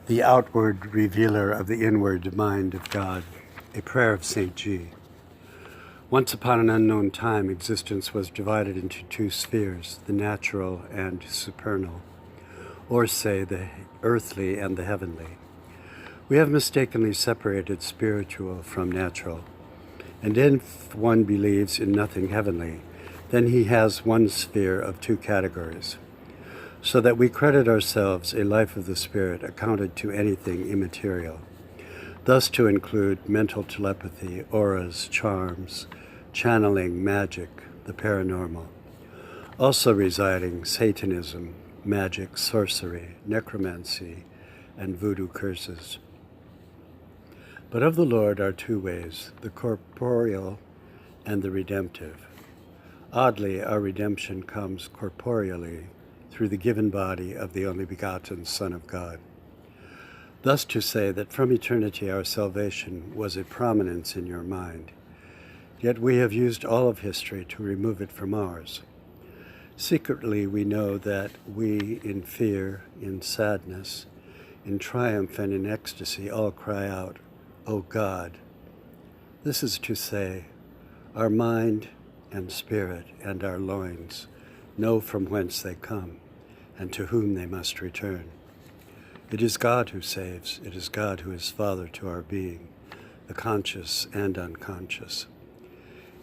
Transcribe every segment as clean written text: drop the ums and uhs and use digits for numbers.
the outward revealer of the inward mind of God, a prayer of St.G. Once upon an unknown time, existence was divided into two spheres, the natural and supernal, or say the earthly and the heavenly. We have mistakenly separated spiritual from natural, and if one believes in nothing heavenly, then he has one sphere of two categories, so that we credit ourselves a life of the spirit accounted to anything immaterial, thus to include mental telepathy, auras, charms, channeling, magic, the paranormal, also residing Satanism, magic, sorcery, necromancy, and voodoo curses. But of the Lord are two ways, the corporeal and the redemptive. Oddly, our redemption comes corporeally through the given body of the only begotten Son of God. Thus to say that from eternity our salvation was a prominence in your mind, yet we have used all of history to remove it from ours. Secretly we know that we, in fear, in sadness, in triumph and in ecstasy, all cry out, "O God." This is to say, our mind and spirit and our loins know from whence they come and to whom they must return. It is God who saves. It is God who is Father to our being, the conscious and unconscious.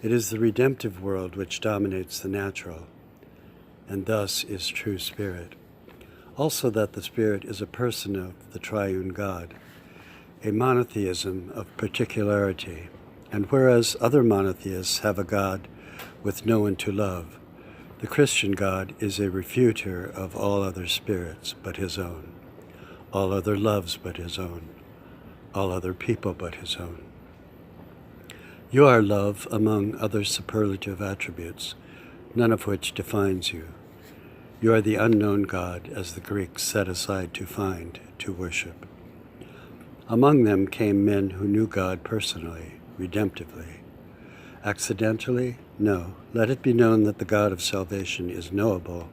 It is the redemptive world which dominates the natural, and thus is true spirit. Also that the spirit is a person of the triune God, a monotheism of particularity, and whereas other monotheists have a God with no one to love, the Christian God is a refuter of all other spirits but his own, all other loves but his own, all other people but his own. You are love among other superlative attributes, none of which defines you. You are the unknown God, as the Greeks set aside to find, to worship. Among them came men who knew God personally, redemptively. Accidentally? No. Let it be known that the God of salvation is knowable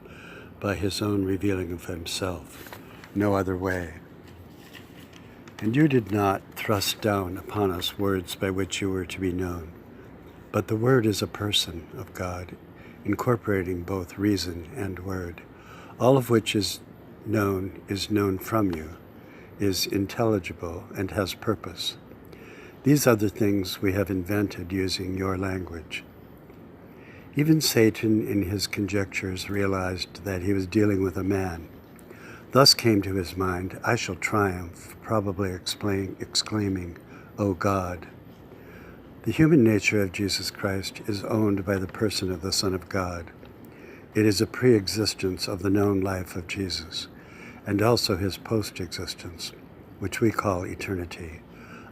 by his own revealing of himself. No other way. And you did not thrust down upon us words by which you were to be known, but the Word is a person of God, incorporating both reason and word. All of which is known from you, is intelligible, and has purpose. These other things we have invented using your language. Even Satan in his conjectures realized that he was dealing with a man. Thus came to his mind, "I shall triumph," probably exclaiming, "O God." The human nature of Jesus Christ is owned by the person of the Son of God. It is a pre-existence of the known life of Jesus, and also his post-existence, which we call eternity,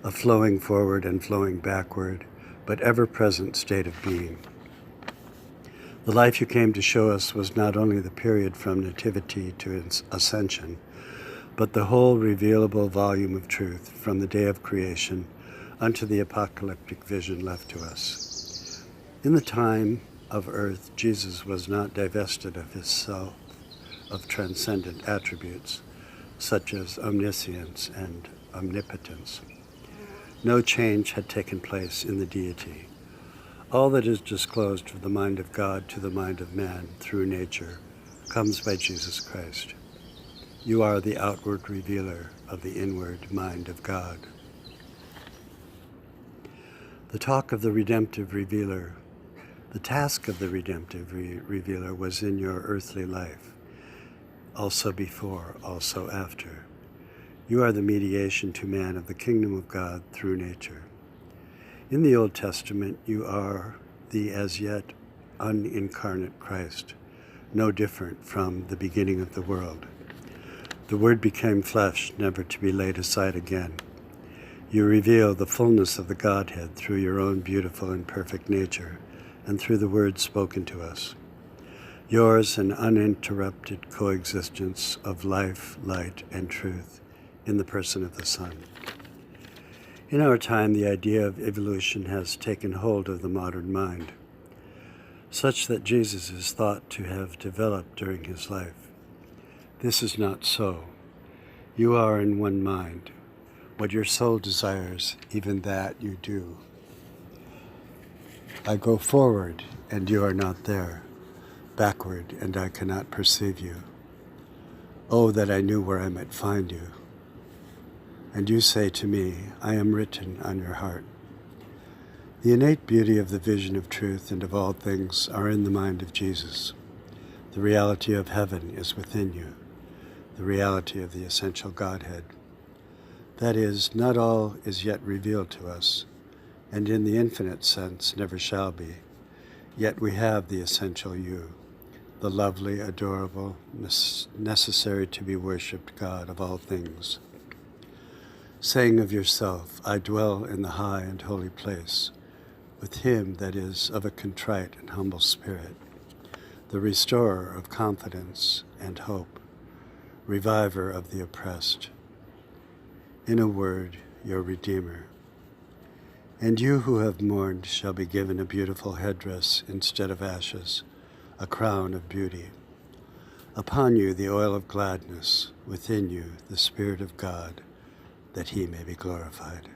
a flowing forward and flowing backward, but ever-present state of being. The life you came to show us was not only the period from nativity to ascension, but the whole revealable volume of truth from the day of creation unto the apocalyptic vision left to us. In the time of earth, Jesus was not divested of his self, of transcendent attributes, such as omniscience and omnipotence. No change had taken place in the deity. All that is disclosed from the mind of God to the mind of man through nature comes by Jesus Christ. You are the outward revealer of the inward mind of God. The task of the redemptive revealer was in your earthly life, also before, also after. You are the mediation to man of the kingdom of God through nature. In the Old Testament, you are the as yet unincarnate Christ, no different from the beginning of the world. The Word became flesh, never to be laid aside again. You reveal the fullness of the Godhead through your own beautiful and perfect nature, and through the words spoken to us. Yours an uninterrupted coexistence of life, light, and truth in the person of the Son. In our time, the idea of evolution has taken hold of the modern mind, such that Jesus is thought to have developed during his life. This is not so. You are in one mind. What your soul desires, even that you do. I go forward, and you are not there. Backward, and I cannot perceive you. Oh, that I knew where I might find you. And you say to me, I am written on your heart. The innate beauty of the vision of truth and of all things are in the mind of Jesus. The reality of heaven is within you, the reality of the essential Godhead. That is, not all is yet revealed to us, and in the infinite sense never shall be, yet we have the essential you, the lovely, adorable, necessary to be worshipped God of all things. Saying of yourself, I dwell in the high and holy place, with him that is of a contrite and humble spirit, the restorer of confidence and hope, reviver of the oppressed. In a word, your Redeemer. And you who have mourned shall be given a beautiful headdress instead of ashes, a crown of beauty. Upon you the oil of gladness, within you the Spirit of God, that he may be glorified.